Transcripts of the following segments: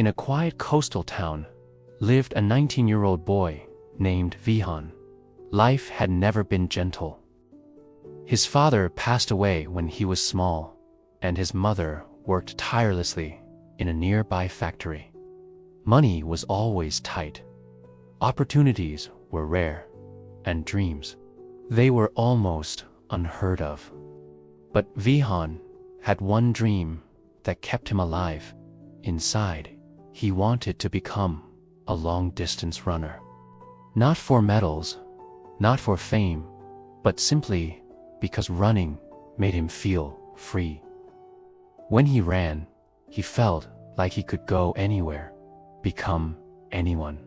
In a quiet coastal town lived a 19-year-old boy named Vihaan. Life had never been gentle. His father passed away when he was small, and his mother worked tirelessly in a nearby factory. Money was always tight, opportunities were rare, and dreams, they were almost unheard of. But Vihaan had one dream that kept him alive. Inside, he wanted to become a long-distance runner. Not for medals, not for fame, but simply because running made him feel free. When he ran, he felt like he could go anywhere, become anyone.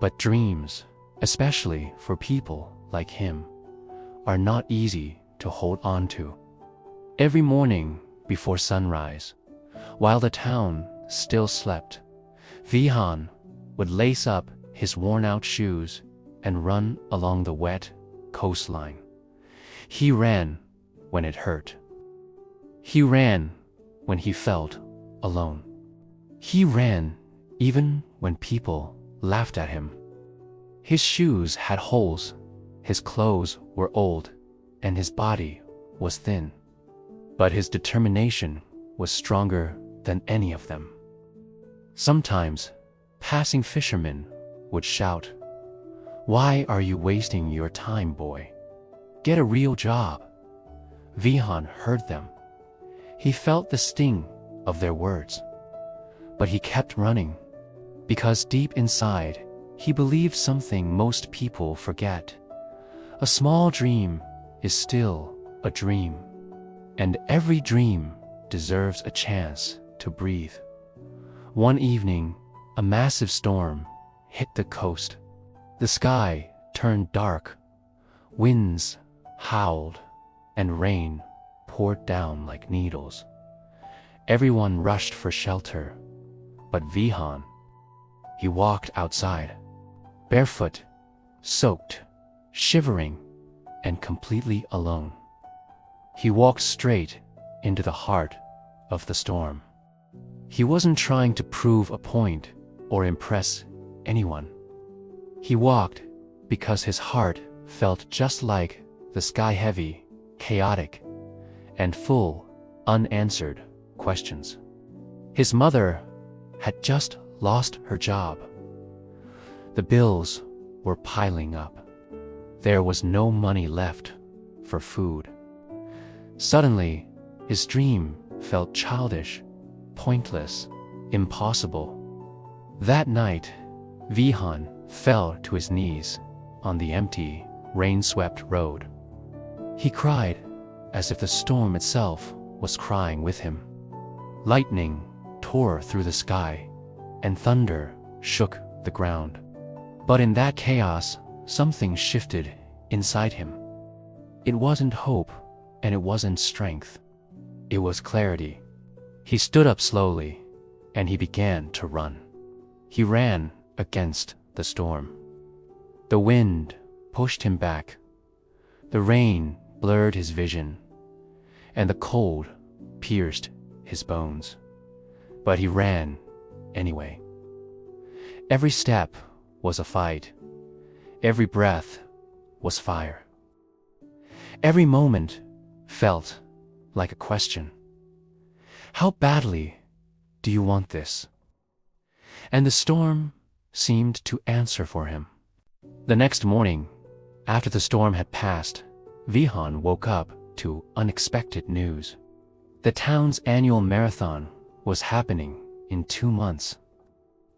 But dreams, especially for people like him, are not easy to hold on to. Every morning before sunrise, while the town still slept, Vihaan would lace up his worn-out shoes and run along the wet coastline. He ran when it hurt. He ran when he felt alone. He ran even when people laughed at him. His shoes had holes, his clothes were old, and his body was thin. But his determination was stronger than any of them. Sometimes, passing fishermen would shout, "Why are you wasting your time, boy? Get a real job." Vihaan heard them. He felt the sting of their words. But he kept running, because deep inside, he believed something most people forget. A small dream is still a dream, and every dream deserves a chance to breathe. One evening, a massive storm hit the coast. The sky turned dark, winds howled, and rain poured down like needles. Everyone rushed for shelter, but Vihaan, he walked outside, barefoot, soaked, shivering, and completely alone. He walked straight into the heart of the storm. He wasn't trying to prove a point or impress anyone. He walked because his heart felt just like the sky, heavy, chaotic, and full unanswered questions. His mother had just lost her job. The bills were piling up. There was no money left for food. Suddenly, his dream felt childish, pointless, impossible. That night, Vihaan fell to his knees on the empty, rain-swept road. He cried as if the storm itself was crying with him. Lightning tore through the sky, and thunder shook the ground. But in that chaos, something shifted inside him. It wasn't hope, and it wasn't strength. It was clarity. He stood up slowly, and he began to run. He ran against the storm. The wind pushed him back. The rain blurred his vision, and the cold pierced his bones. But he ran anyway. Every step was a fight. Every breath was fire. Every moment felt like a question. How badly do you want this? And the storm seemed to answer for him. The next morning, after the storm had passed, Vihaan woke up to unexpected news. The town's annual marathon was happening in 2 months.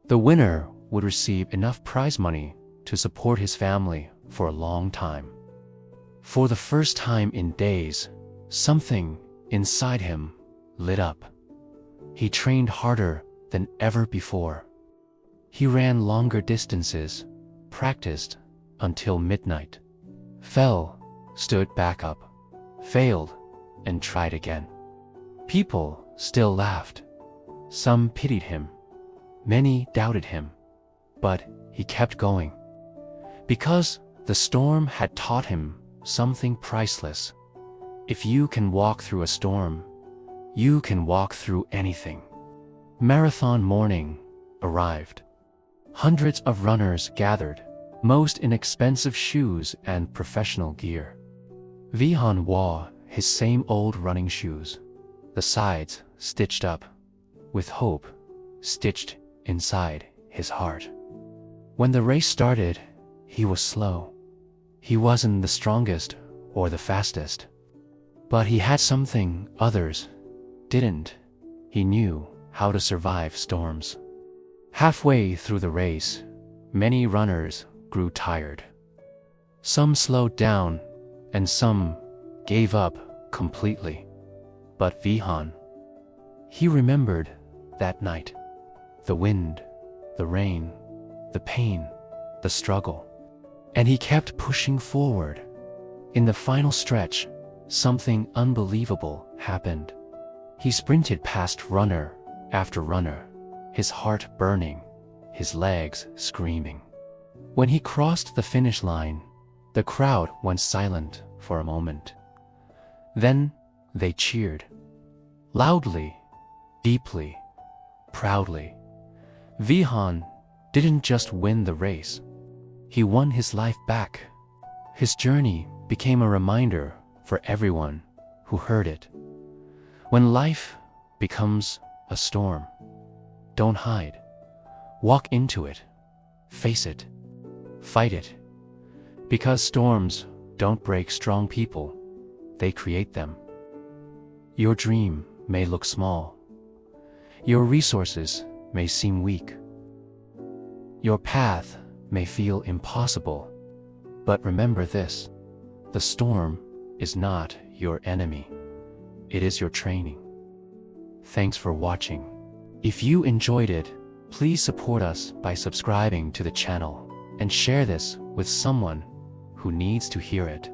The winner would receive enough prize money to support his family for a long time. For the first time in days, something inside him lit up. He trained harder than ever before. He ran longer distances, practiced until midnight, fell, stood back up, failed, and tried again. People still laughed. Some pitied him. Many doubted him. But he kept going. Because the storm had taught him something priceless. If you can walk through a storm, you can walk through anything. Marathon morning arrived. Hundreds of runners gathered, most in expensive shoes and professional gear. Vihaan wore his same old running shoes, the sides stitched up, with hope stitched inside his heart. When the race started, he was slow. He wasn't the strongest or the fastest. But he had something others didn't. He knew how to survive storms. Halfway through the race, many runners grew tired. Some slowed down, and some gave up completely. But Vihaan, he remembered that night. The wind, the rain, the pain, the struggle. And he kept pushing forward. In the final stretch, something unbelievable happened. He sprinted past runner after runner, his heart burning, his legs screaming. When he crossed the finish line, the crowd went silent for a moment. Then they cheered. Loudly, deeply, proudly. Vihaan didn't just win the race. He won his life back. His journey became a reminder for everyone who heard it. When life becomes a storm, don't hide. Walk into it. Face it. Fight it. Because storms don't break strong people, they create them. Your dream may look small. Your resources may seem weak. Your path may feel impossible. But remember this: the storm is not your enemy. It is your training. Thanks for watching. If you enjoyed it, please support us by subscribing to the channel and share this with someone who needs to hear it.